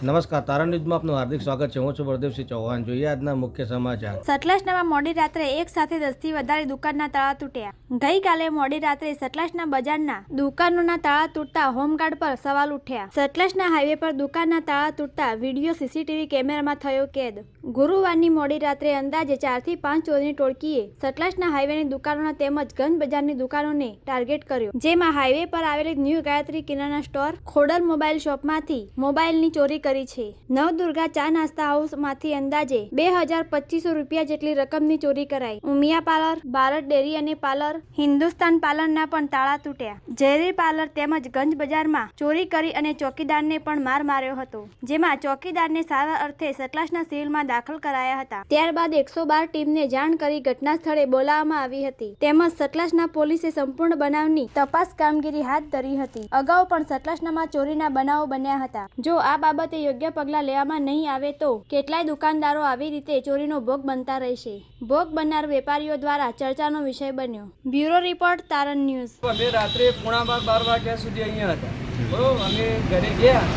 નમસ્કાર, તારણ ન્યૂઝમાં આપનું હાર્દિક સ્વાગત છે. હું છું બળદેવસિંહ ચૌહાણ. જોઈએ આજના મુખ્ય સમાચાર. સતલાસનામાં મોડી રાત્રે એક સાથે 10 થી વધારે દુકાનના તાળા તૂટ્યા. ગઈકાલે મોડી રાત્રે સતલાસના બજારના દુકાનોના તાળા તૂટતા હોમગાર્ડ પર સવાલ ઉઠ્યા. સતલાસના હાઈવે પર દુકાનના તાળા તૂટતા વિડીયો સીસીટીવી કેમેરામાં થયો કેદ. ગુરુવારની મોડી રાત્રે અંદાજે 4 થી 5 ચોરની ટોળકીએ સતલાસના હાઈવેની દુકાનોના તેમજ ગંજ બજારની દુકાનોને ટાર્ગેટ કર્યો, જેમાં હાઈવે પર આવેલી ન્યૂ ગાયત્રી કિરાના સ્ટોર, ખોડલ મોબાઈલ શોપમાંથી મોબાઈલની ચોરી કરી છે. નવદુર્ગા ચા નાસ્તા હાઉસમાંથી અંદાજે 2250 રૂપિયા જેટલી રકમની ચોરી કરાઈ. ઉમિયા પાર્લર, ભારત ડેરી અને પાર્લર, હિન્દુસ્તાન પાર્લરના પણ તાળા તૂટ્યા. ઝેરી પાર્લર તેમજ ગંજ બજારમાં ચોરી કરી અને ચોકીદારને પણ માર માર્યો હતો, જેમાં ચોકીદારને સારવાર અર્થે સતલાસના સિવિલમાં દાખલ કરાયા હતા. ત્યારબાદ 112 ટીમને જાણ કરી ઘટના સ્થળે બોલાવવામાં આવી હતી, તેમજ સતલાસના પોલીસે સંપૂર્ણ બનાવની તપાસ કામગીરી હાથ ધરી હતી. અગાઉ પણ સતલાસનામાં ચોરીના બનાવો બન્યા હતા. જો આ બાબતે યોગ્ય પગલાં લેવામાં નહીં આવે તો કેટલાય દુકાનદારો આવી રીતે ચોરીનો ભોગ બનતા રહેશે. ભોગ બનનાર વેપારીઓ દ્વારા ચર્ચાનો વિષય બન્યો. બ્યુરો રિપોર્ટ, તારણ ન્યૂઝ. અમે રાત્રે 11:30 વાગ્યા સુધી અહીંયા હતા. બરોબર, અમે ઘરે ગયા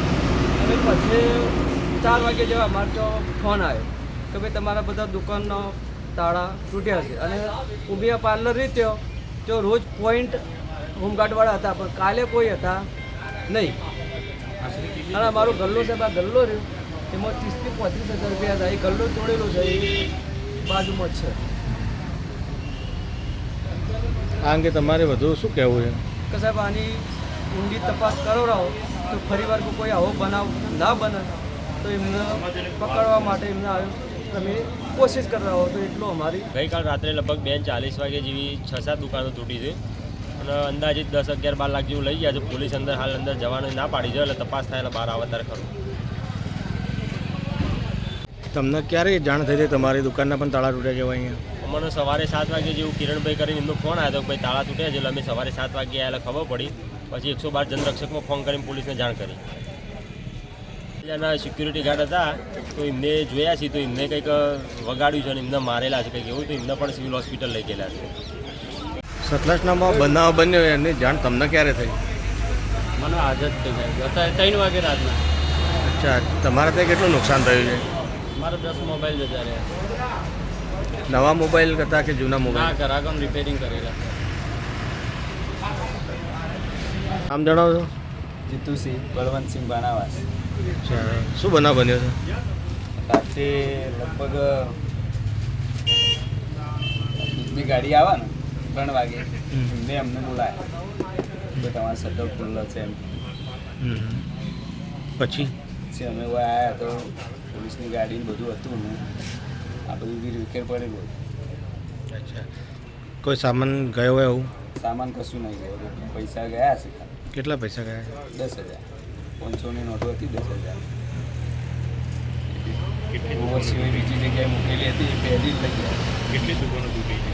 અને પછી 4 વાગે જેવા અમારો ફોન આવ્યો કે ભાઈ તમારા બધા દુકાનનો તાળા તૂટ્યા છે. અને ઉમિયા પાર્લર રીત્યો જો રોજ પોઈન્ટ હોમગાર્ડવાળા હતા, પણ કાલે કોઈ હતા નહીં. અને અમારો ગલ્લો છે, આ ગલ્લો રહ્યો એમાં 30 થી 35 હજાર રૂપિયા હતા. એ ગલ્લો તોડેલો છે, એ બાજુમાં જ છે. આ અંગે તમારે વધુ શું કહેવું છે? કે સાહેબ આની ઊંડી તપાસ કરાવો તો ફરીવાર કોઈ આવો બનાવ ના બને તો એમને પકડવા માટે એમને તમે કોશિશ કરાવો તો એટલું અમારી. ગઈકાલ રાત્રે લગભગ 2:40 વાગે જેવી 6-7 દુકાનો તૂટી છે અને અંદાજિત 10-11-12 લાખ જેવું લઈ ગયા છે. પોલીસ હાલ અંદર જવાનું ના પાડી છે, એટલે તપાસ થાય એટલે બહાર આવે ત્યારે ખરું. તમને ક્યારે જાણ થઈ હતી તમારી દુકાનના પણ તાળા તૂટ્યા જેવા અહીંયા? અમને સવારે 7 વાગે જેવું કિરણભાઈ કરીને એમનો ફોન આવ્યો કે ભાઈ તાળા તૂટ્યા છે. એટલે અમે સવારે 7 વાગે આવેલા ખબર પડી. પછી 112 જનરક્ષકમાં ફોન કરીને પોલીસને જાણ કરી. ત્યાંના સિક્યુરિટી ગાર્ડ હતા તો એમને જોયા છે, તો એમને કંઈક વગાડ્યું છે અને એમને મારેલા છે કંઈક એવું, તો એમને પણ સિવિલ હોસ્પિટલ લઈ ગયેલા છે. સતલાસનામાં બનાવ બન્યો એની જાણ તમને ક્યારે થઈ? મને આજ જ થઈ જાય 3 વાગે રાતના. અચ્છા, તમારે ત્યાં કેટલું નુકસાન થયું છે? મારા 10 મોબાઈલ જતા રહ્યા. નવા મોબાઈલ હતા કે જૂના મોબાઈલ? હા, ઘરાકોને રિપેરિંગ કરેલા. આમ જણાવો છો. જીતુસિંહ બળવંતસિંહ બાનાવાસ. અચ્છા, શું બનાવ બન્યો છે? રાત્રે લગભગ દૂધની ગાડી આવે ને 3 વાગે એમને અમને બોલાયા કે તમારા શટર ખુલ્લો છે એમ. પછી અમે આવ્યા તો પોલીસની ગાડી બધું હતું ને આ બધું બી વિકેટ પડેલું. અચ્છા, કોઈ સામાન ગયો હોય એવું? સામાન કશું નહીં ગયો, પૈસા ગયા છે. કેટલા પૈસા ગયા? 10,000. 500ની નોટો હતી 10,000. ઓવર સિવાય બીજી જગ્યાએ મૂકેલી હતી એ પહેલી જ લઈ ગયા. કેટલી દુકાનો તૂટી છે?